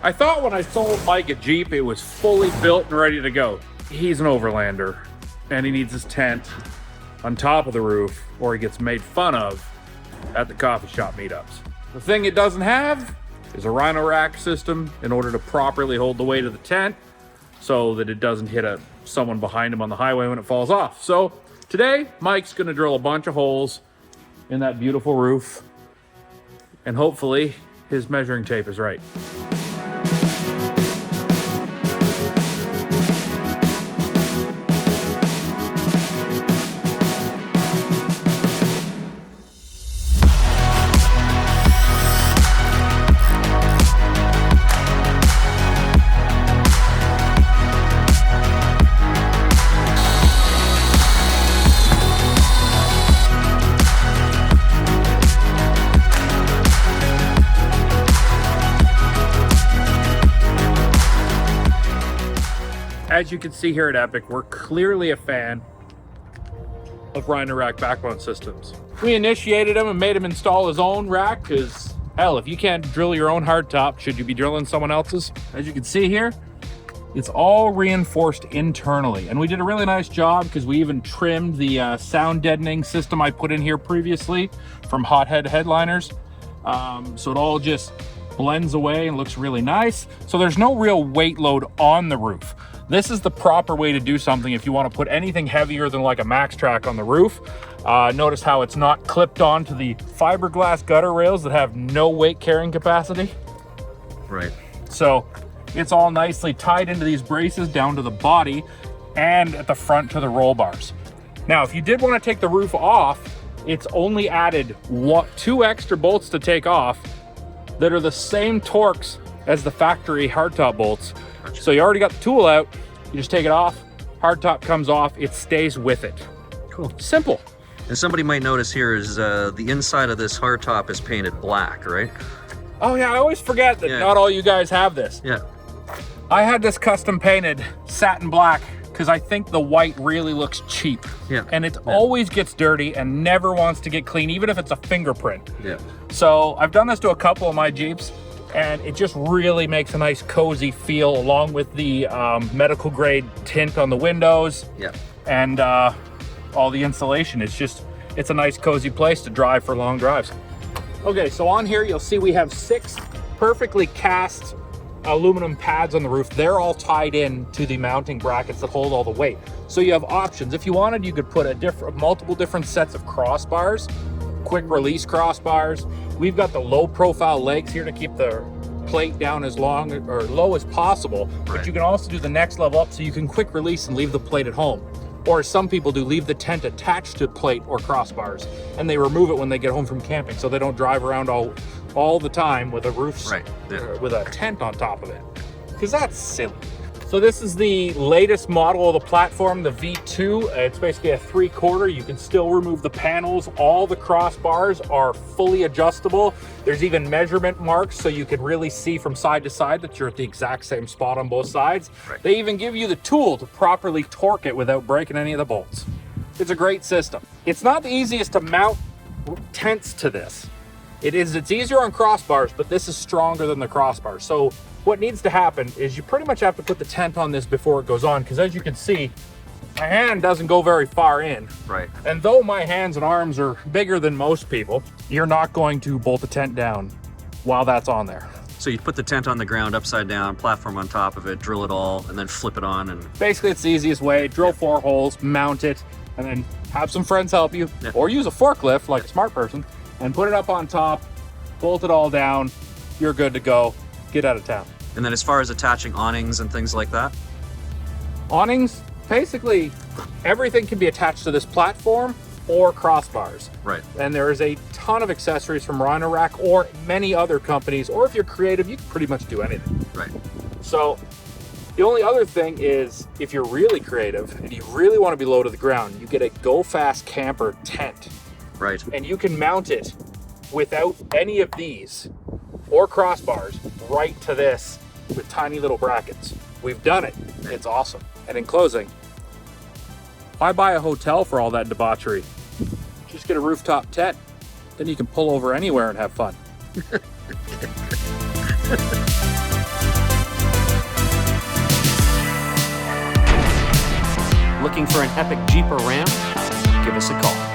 I thought when I sold Mike a Jeep, it was fully built and ready to go. He's an Overlander, and he needs his tent on top of the roof, or he gets made fun of at the coffee shop meetups. The thing it doesn't have is a Rhino Rack system in order to properly hold the weight of the tent so that it doesn't hit someone behind him on the highway when it falls off. So today, Mike's gonna drill a bunch of holes in that beautiful roof, and hopefully his measuring tape is right. As you can see here at Epic, we're clearly a fan of Rhino Rack backbone systems. We initiated him and made him install his own rack because, hell, if you can't drill your own hardtop, should you be drilling someone else's? As you can see here, it's all reinforced internally. And we did a really nice job because we even trimmed the sound deadening system I put in here previously from hothead headliners. So it all just blends away and looks really nice. So there's no real weight load on the roof. This is the proper way to do something if you want to put anything heavier than like a Max Track on the roof. Notice how it's not clipped onto the fiberglass gutter rails that have no weight carrying capacity. Right. So it's all nicely tied into these braces down to the body and at the front to the roll bars. Now, if you did want to take the roof off, it's only added 2 extra bolts to take off that are the same torques as the factory hardtop bolts. So you already got the tool out, you just take it off, hardtop comes off, it stays with it. Cool. Simple. And somebody might notice here is the inside of this hardtop is painted black, right? Oh yeah, I always forget that not all you guys have this. Yeah. I had this custom painted satin black because I think the white really looks cheap. Yeah. And it always gets dirty and never wants to get clean, even if it's a fingerprint. Yeah. So I've done this to a couple of my Jeeps, and it just really makes a nice cozy feel along with the medical grade tint on the windows. Yeah. And all the insulation. It's a nice cozy place to drive for long drives. Okay, so on here you'll see we have 6 perfectly cast aluminum pads on the roof. They're all tied in to the mounting brackets that hold all the weight. So you have options. If you wanted, you could put multiple different sets of crossbars, quick release crossbars. We've got the low profile legs here to keep the plate down as long or low as possible, but you can also do the next level up so you can quick release and leave the plate at home. Or as some people do, leave the tent attached to plate or crossbars, and they remove it when they get home from camping so they don't drive around all the time with a roof, with a tent on top of it, because that's silly. So this is the latest model of the platform, the V2. It's basically a 3/4. You can still remove the panels. All the crossbars are fully adjustable. There's even measurement marks so you can really see from side to side that you're at the exact same spot on both sides. Right. They even give you the tool to properly torque it without breaking any of the bolts. It's a great system. It's not the easiest to mount tents to this. It's easier on crossbars, but this is stronger than the crossbars. So what needs to happen is you pretty much have to put the tent on this before it goes on, because as you can see, my hand doesn't go very far in. Right. And though my hands and arms are bigger than most people, you're not going to bolt the tent down while that's on there. So you put the tent on the ground upside down, platform on top of it, drill it all, and then flip it on. And basically it's the easiest way. Drill 4 holes, mount it, and then have some friends help you, or use a forklift like a smart person, and put it up on top, bolt it all down, you're good to go, get out of town. And then as far as attaching awnings and things like that? Awnings, basically everything can be attached to this platform or crossbars. Right. And there is a ton of accessories from Rhino Rack or many other companies, or if you're creative, you can pretty much do anything. Right. So the only other thing is, if you're really creative and you really want to be low to the ground, you get a Go Fast Camper tent. Right. And you can mount it without any of these or crossbars right to this with tiny little brackets. We've done it. It's awesome. And in closing, why buy a hotel for all that debauchery? Just get a rooftop tent. Then you can pull over anywhere and have fun. Looking for an epic Jeep or Ram? Give us a call.